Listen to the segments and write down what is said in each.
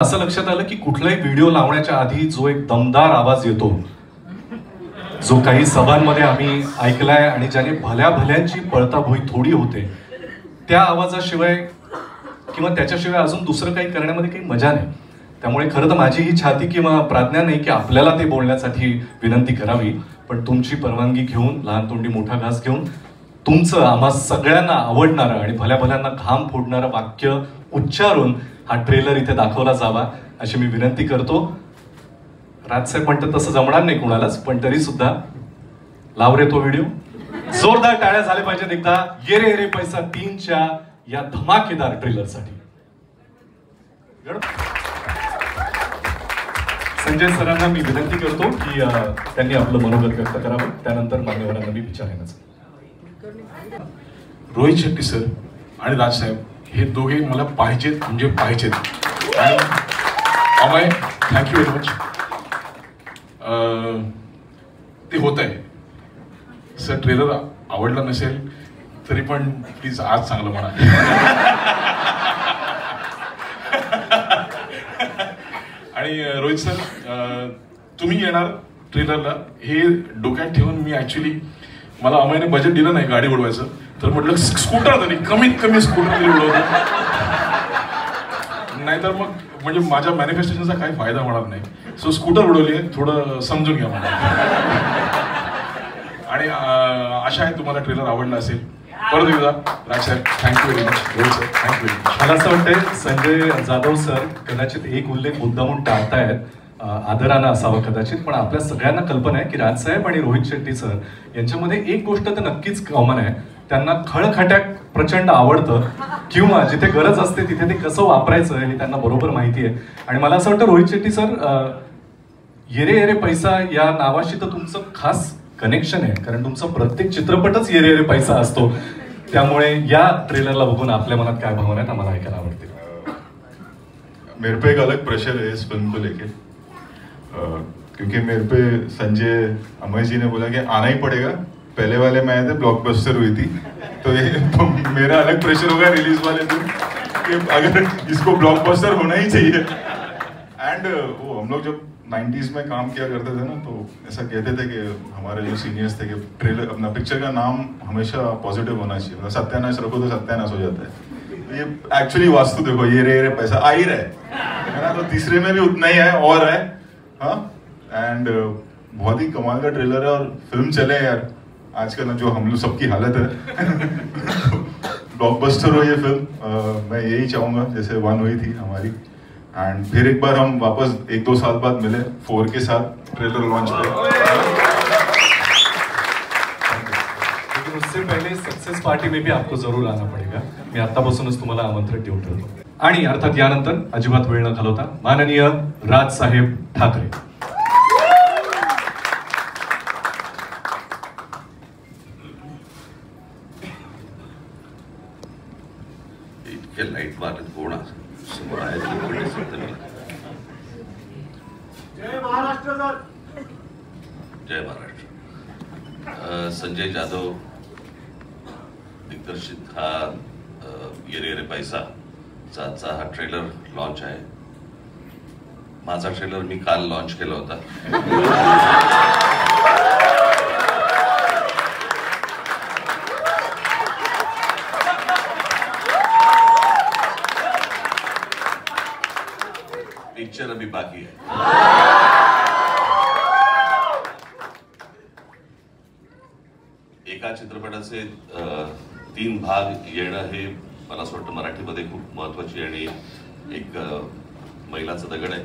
असं लक्षात आलं की कुठलाही व्हिडिओ लावण्याच्या आधी जो एक दमदार आवाज येतो, जो काही सभांमध्ये आम्ही ऐकलाय आणि ज्याने भल्या भल्यांची पळताभुई थोडी होते, त्या आवाजाशिवाय किंवा त्याच्याशिवाय अजून दुसरं काही करण्यामध्ये काही मजा नाही. त्यामुळे खरं तर माझी ही छाती किंवा प्राज्ञा नाही की आपल्याला ते बोलण्यासाठी विनंती करावी, पण तुमची परवानगी घेऊन, लहान तोंडी मोठा घास घेऊन, तुमचं आम्हा सगळ्यांना आवडणारं आणि भल्या भल्यांना घाम फोडणारं वाक्य उच्चारून हा ट्रेलर इथे दाखवला जावा अशी मी विनंती करतो. राजसाहेब म्हणतात तसं जमणार नाही कुणालाच, पण तरी सुद्धा लाव रे तो व्हिडिओ. जोरदार टाळ्या झाल्या पाहिजेत एकदा ये रे पैसा 3च्या या धमाकेदार ट्रेलरसाठी. संजय सरांना मी विनंती करतो की त्यांनी आपलं मनोगत व्यक्त करावं, त्यानंतर मान्यवरांना मी विचारेनच. रोहित शेट्टी सर आणि राजसाहेब हे दोघे मला पाहिजेत म्हणजे पाहिजेत. आणि अमय, थँक्यू व्हेरी मच. ते होत आहे सर. ट्रेलर आवडला नसेल तरी पण प्लीज आज चांगलं म्हणा. आणि रोहित सर, तुम्ही येणार ट्रेलरला हे डोक्यात ठेवून मी ऍक्च्युली, मला अमयने बजेट दिलं नाही गाडी उडवायचं, तर म्हटलं स्कूटर तरी कमीत कमी स्कूटर तरी उडवतो, नाहीतर मग म्हणजे माझ्या मॅनिफेस्टेशनचा काही फायदा होणार नाही. सो स्कूटर उडवली आहे, थोडं समजून घ्या मला. आणि आशा आहे तुम्हाला ट्रेलर आवडला असेल. परत एकदा Rajsaheb thank you very much. Rohit sir thank you very much. मला असं वाटतंय संजय जाधव सर कदाचित एक उल्लेख मुद्दामून टाळतायत, आदरानं असावं कदाचित, पण आपल्या सगळ्यांना कल्पना आहे की राजसाहेब आणि रोहित शेट्टी सर यांच्यामध्ये एक गोष्ट तर नक्कीच कॉमन आहे. त्यांना खळखट्याक प्रचंड आवडतं किंवा जिथे गरज असते तिथे ते कसं वापरायचं हे त्यांना बरोबर माहिती आहे. आणि मला असं वाटतं रोहित शेट्टी सर, येरे येरे पैसा या नावाशी तर तुमचं खास कनेक्शन आहे, कारण तुमचा प्रत्येक चित्रपटच येरे येरे पैसा असतो. त्यामुळे या ट्रेलरला बघून आपल्या मनात काय भावना आहेत आम्हाला ऐकायला आवडतील. मेरे पे एक अलग प्रेशर है इस फिल्म को लेके, क्योंकि मेरे पे संजय अमय जी ने बोला कि आना ही पड़ेगा. पहले वाले में आए थे, ब्लॉकबस्टर हुई थी, तो ये तो मेरा अलग प्रेशर होगा रिलीज वाले दिन कि अगर इसको ब्लॉकबस्टर होना ही चाहिए. एंड वो हम लोग जब 90s में काम किया करते थे ना, तो ऐसा कहते थे कि हमारे जो सीनियर्स थे कि ट्रेलर अपना पिक्चर का नाम हमेशा पॉजिटिव होना चाहिए, मतलब सत्यानाश रखो तो सत्यानाश हो जाता है. ये एक्चुअली वास्तु देखो, ये रे पैसा आ ही रहा है ना, तो तीसरे में भी उतना ही है और है. हाँ, एंड बहुत ही कमाल का ट्रेलर है और फिल्म चले यार. आजकल ना जो हम लोग सबकी हालत है, ब्लॉकबस्टर हो ये फिल्म. मैं यही चाहूँगा जैसे 1 हुई थी हमारी, एंड फिर एक बार हम वापस 1-2 साल बाद मिले 4 के साथ ट्रेलर लॉन्च पे. लेकिन उससे पहले सक्सेस पार्टी में भी आपको जरूर आना पडेगा. मी आतापासूनच तुम्हाला आमंत्रण देऊन ठेवतो. आणि अर्थात यानंतर अजिबात वेळ न घालवता माननीय राजसाहेब ठाकरे. इतके लाईट मारत कोण समोर आहे? जय महाराष्ट्र सर. जय महाराष्ट्र. संजय जाधव दिग्दर्शित हा येरे येरे पैसा चा हा ट्रेलर लॉन्च आहे. माझा ट्रेलर मी काल लॉन्च केला होता. पिक्चर अभी बाकी है. एका चित्रपटाचे 3 भाग येणं हे मला असं वाटतं मराठीमध्ये खूप महत्वाची आणि एक मैलाचा दगड आहे.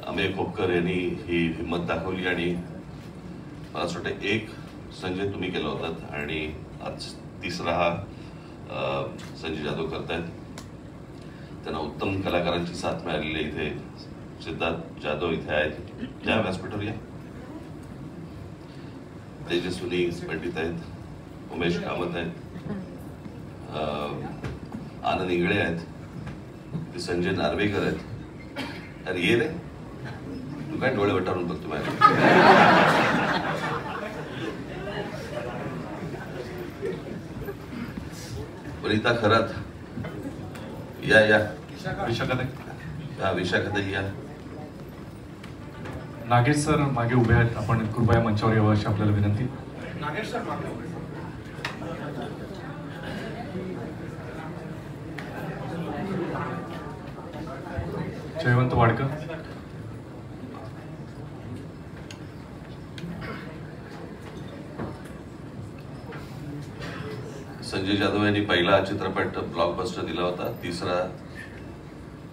अमेय खोपकर यांनी ही हिंमत दाखवली आणि मला असं वाटतं एक संजय तुम्ही केला होतात आणि आज तिसरा हा संजय जाधव करतायत. त्यांना उत्तम कलाकारांची साथ मिळालेली इथे. सिद्धार्थ जाधव इथे आहेत, ज्या व्यासपीठावर या. तेजस्विनी पंडित आहेत, उमेश कामत आहेत, आनंद इंगळे आहेत, संजय नार्वेकर आहेत. अरे ये रे, तू काय डोळे वटारून बघतो माझ्या. वनिता खरात या या. विशाखा विशाखाताई या. नागेश सर मागे उभे आहेत, आपण कृपया मंचावर यावं अशी आपल्याला विनंती. नागेश सर मागे उभे. जयवंत वाडकर. संजय जाधव यांनी पहिला चित्रपट ब्लॉकबस्टर दिला होता, तिसरा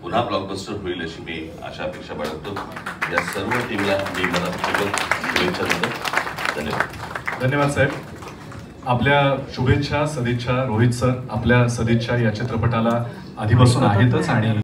पुन्हा ब्लॉकबस्टर होईल अशी मी आशा अपेक्षा बाळगतो. या सर्व टीमला मी मनापूर्वक शुभेच्छा देतो. धन्यवाद. धन्यवाद साहेब. आपल्या शुभेच्छा, सदिच्छा रोहित सर, आपल्या सदिच्छा या चित्रपटाला आधीपासून आहेतच आणि